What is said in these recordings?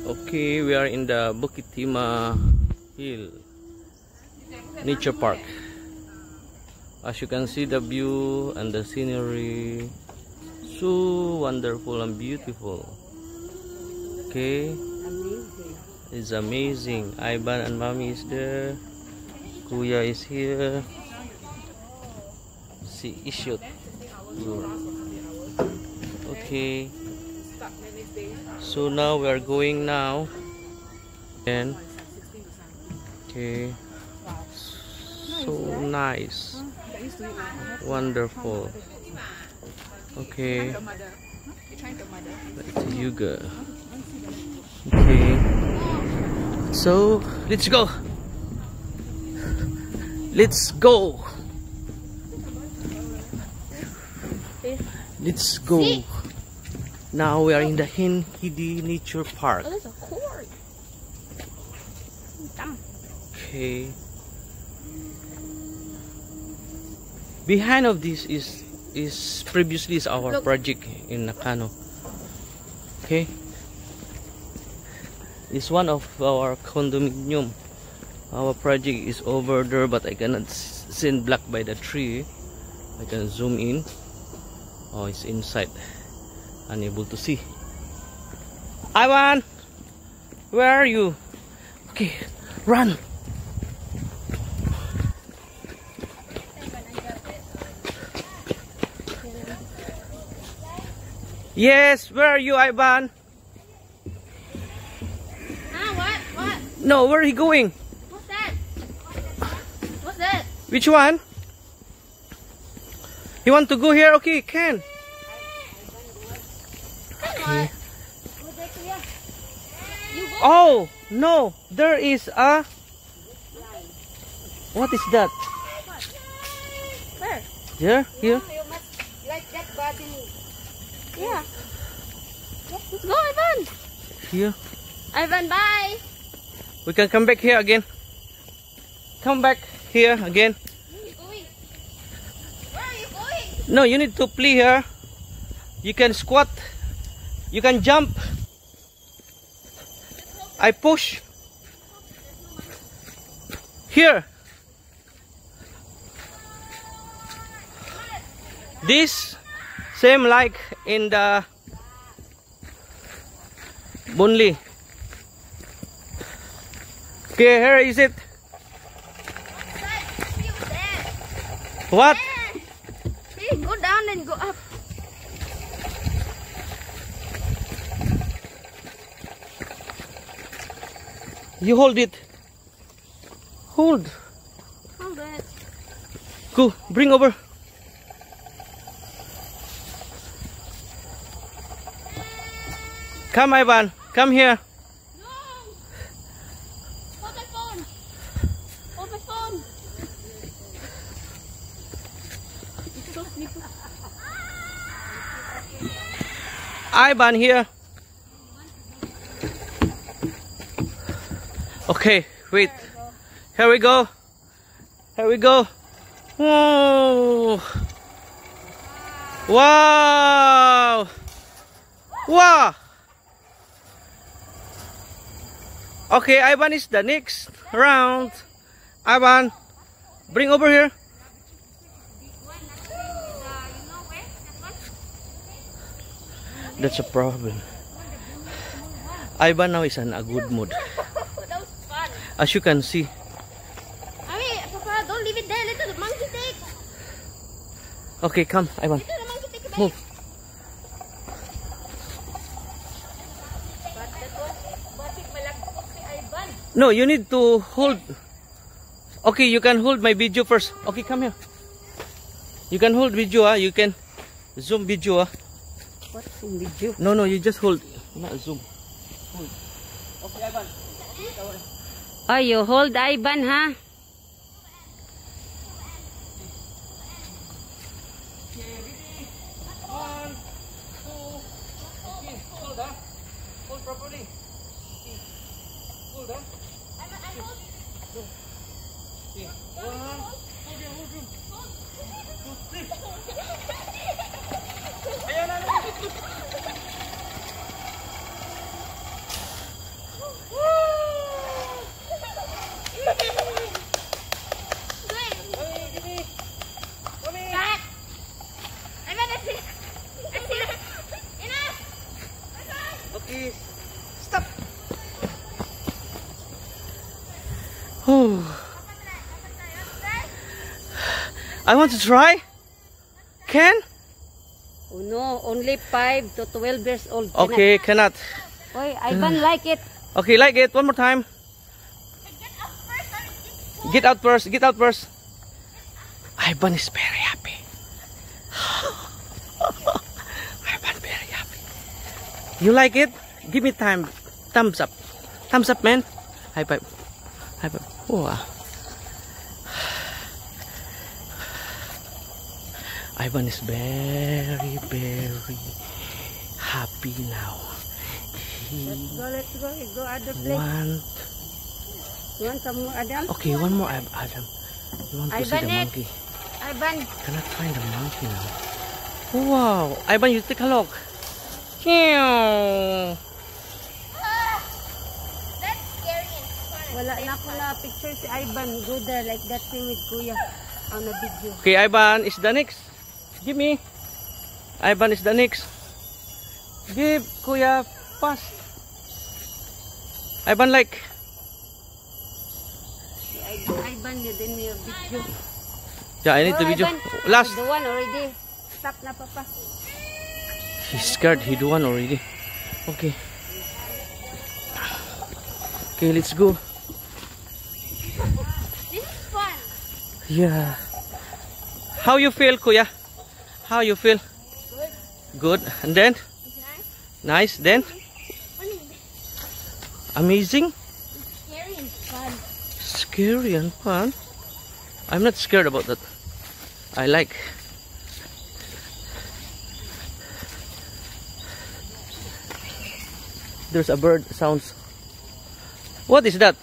Okay, we are in the Bukit Timah Hill Nature Park. As you can see, the view and the scenery, so wonderful and beautiful. Okay, it's amazing. Ivan and Mommy is there. Kuya is here. See Ishut. Okay. So now we are going now. And okay. So nice. Wonderful. Okay. It's yoga. Okay. So let's go. Let's go. Let's go. Now we are in the Hidi Nature Park. Oh, there's a cord. Okay. Behind of this is previously is our project in Nakano. Okay. It's one of our condominium. Our project is over there, but I cannot see, blocked by the tree. I can zoom in. Oh, it's inside. Unable to see. Ivan, where are you? Okay, run. Yes, where are you, Ivan? What? No, where are you going? What's that? What's that? Which one? You want to go here? Okay, can. Okay. Oh no, there is a. What is that? Where? Here, here. You must like that button. Yeah. Let's go, Ivan. Here. Ivan, bye. We can come back here again. Come back here again. Where are you going? Where are you going? No, you need to play here. You can squat. You can jump. I push. Here. This same like in the Bunli. Okay, here is it. What? Hey, go down and go up. You hold it. Hold. Hold it. Go, bring over. Come, Ivan. Come here. No. Hold my phone. Hold my phone. Ivan here. Okay, wait. Here we go. Here we go. Whoa. Wow. Wow. Okay, Ivan is the next round. Ivan, bring over here. That's a problem. Ivan now is in a good mood. That was fun. As you can see. Papa, don't leave it there. Let the monkey take. Okay, come, Ivan. Let the monkey take a bite. Move. No, you need to hold. Okay, you can hold my video first. Okay, come here. You can hold video, ah. You can zoom video, ah. What's in video? No, you just hold. Not zoom. Hold. Okay, Ivan. Oh, you hold Ivan, huh? Okay, ready? 1, 2. Okay, hold, ah. Hold properly. Okay. Hold, ah. Okay. 1. Hold him. 2, 3. Ayan na. I want to try. Can? Oh no, only 5 to 12 years old. Okay, cannot. Oy, Ivan like it. Okay, like it. One more time. Get out first. Get out first. Ivan is very happy. Ivan very happy. You like it? Give me time. Thumbs up. Thumbs up, man. High five. High five. Wow. Ivan is very, very happy now. Let's go. Go other place. You want some more, Adam? Okay, one more, Adam. You want to see the monkey? Ivan. Cannot find the monkey now. Wow. Ivan, you take a look. That's scary and fun. Wala na ako na picture si Ivan. Go there like that thing with Kuya on a video. Okay, Ivan is the next. Give me. Ivan is the next. Give Kuya fast. Ivan like. Ivan, you didn't need a video. Yeah, I need the video. Ivan, Last. the one already. Stop na, Papa. He's scared. He do one already. Okay. Okay, let's go. This is fun. Yeah. How you feel, Kuya? How you feel? Good. Good. And then? Nice. Then? Amazing. Scary and fun. Scary and fun. I'm not scared about that. I like. There's a bird sounds. What is that?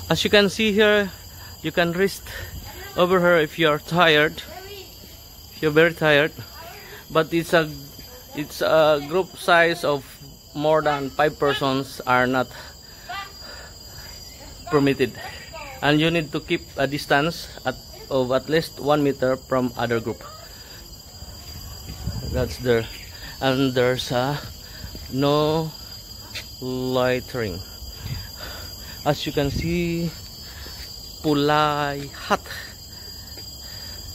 As you can see here, you can rest over here if you are tired. If you're very tired. But it's a group size of more than 5 persons are not permitted, and you need to keep a distance of at least 1 meter from other group. That's there, and there's no littering. As you can see, Pulai Hut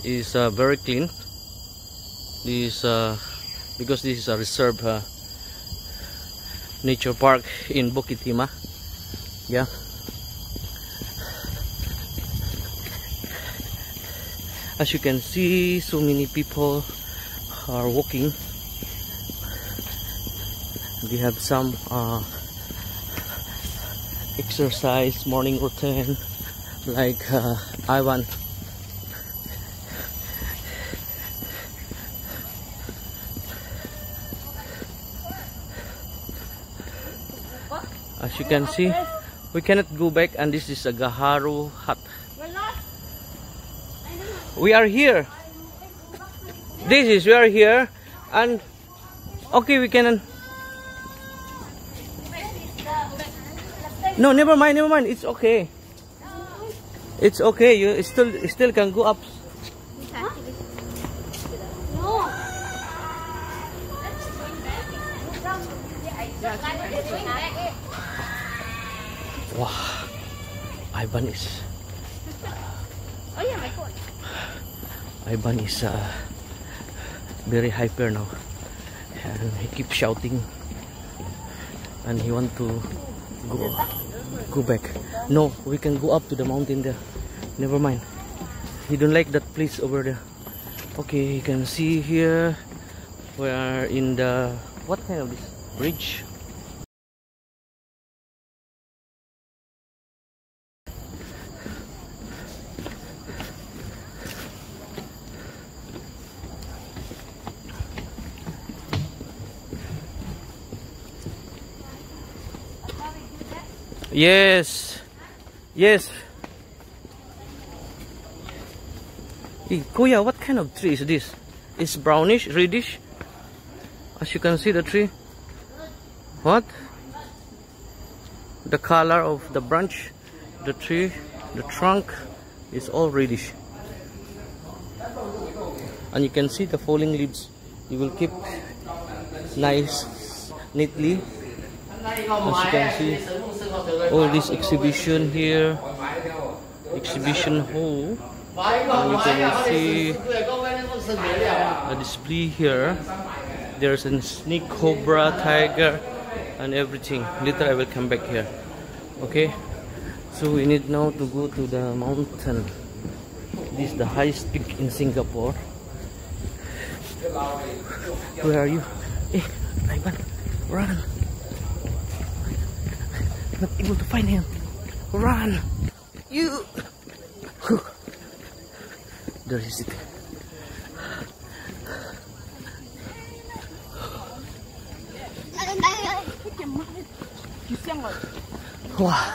is very clean. This because this is a reserve nature park in Bukit Timah. Yeah. As you can see, so many people are walking. We have some exercise morning routine, like Ivan. As you can see, we cannot go back, and this is a Gaharu hut. We are here. We are here, and okay, we can. No, never mind. It's okay. It's okay. You still can go up. No. Wow, Ivan is. Oh yeah, my phone. Ivan is very hyper now, and he keeps shouting, and he want to go back. No, we can go up to the mountain there. Never mind. He don't like that place over there. Okay, you can see here we are in the what kind of this bridge? Yes. Hey, Kuya, what kind of tree is this? It's brownish, reddish. As you can see the tree. What? The color of the branch, the tree, the trunk is all reddish. And you can see the falling leaves. You will keep nice, neatly. As you can see, all this exhibition here exhibition hall. And you can see a display here. There's a snake, cobra, tiger, and everything. Later I will come back here. Okay, so we need now to go to the mountain. This is the highest peak in Singapore. Where are you? Hey, Ivan, run! Not able to find him. Run! You! There is it. Wow!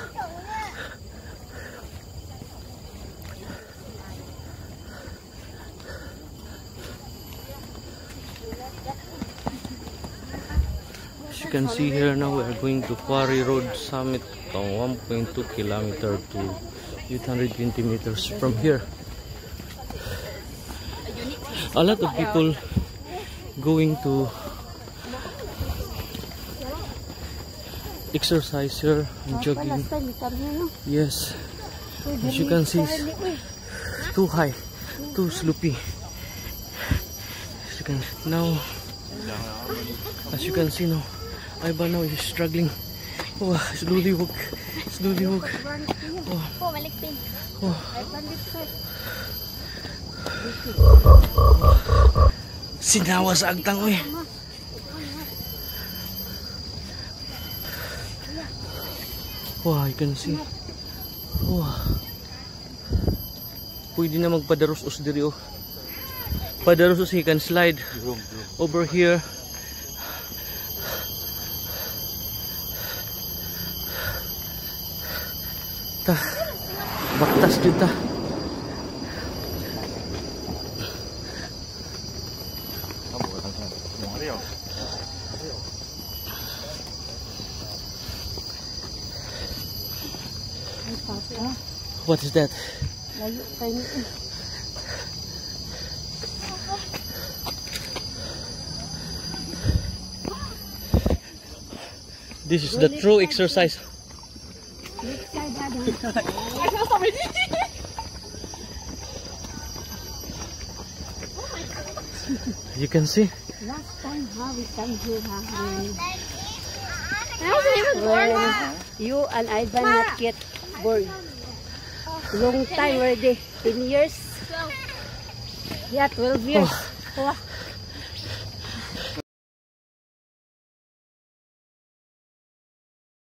As you can see here now, we are going to Quarry Road Summit on 1.2 kilometer to 820 meters from here. A lot of people going to exercise here and jogging. Yes, as you can see, it's too high, too sloopy. As you can see now, Ivan now is struggling. Oh, slowly walk, slowly walk. Oh. Sinawa sa agtang, uy. Wow, you can see. Wow. Pwede na magpadaros-us diri, oh. Padaros-us, he can slide over here. Ta, baktas dyan ta. What is that? This is the true exercise. You can see. Last time how we come here, you and Ivan not get bored. Long time already, 10 years. Yeah, 12 years.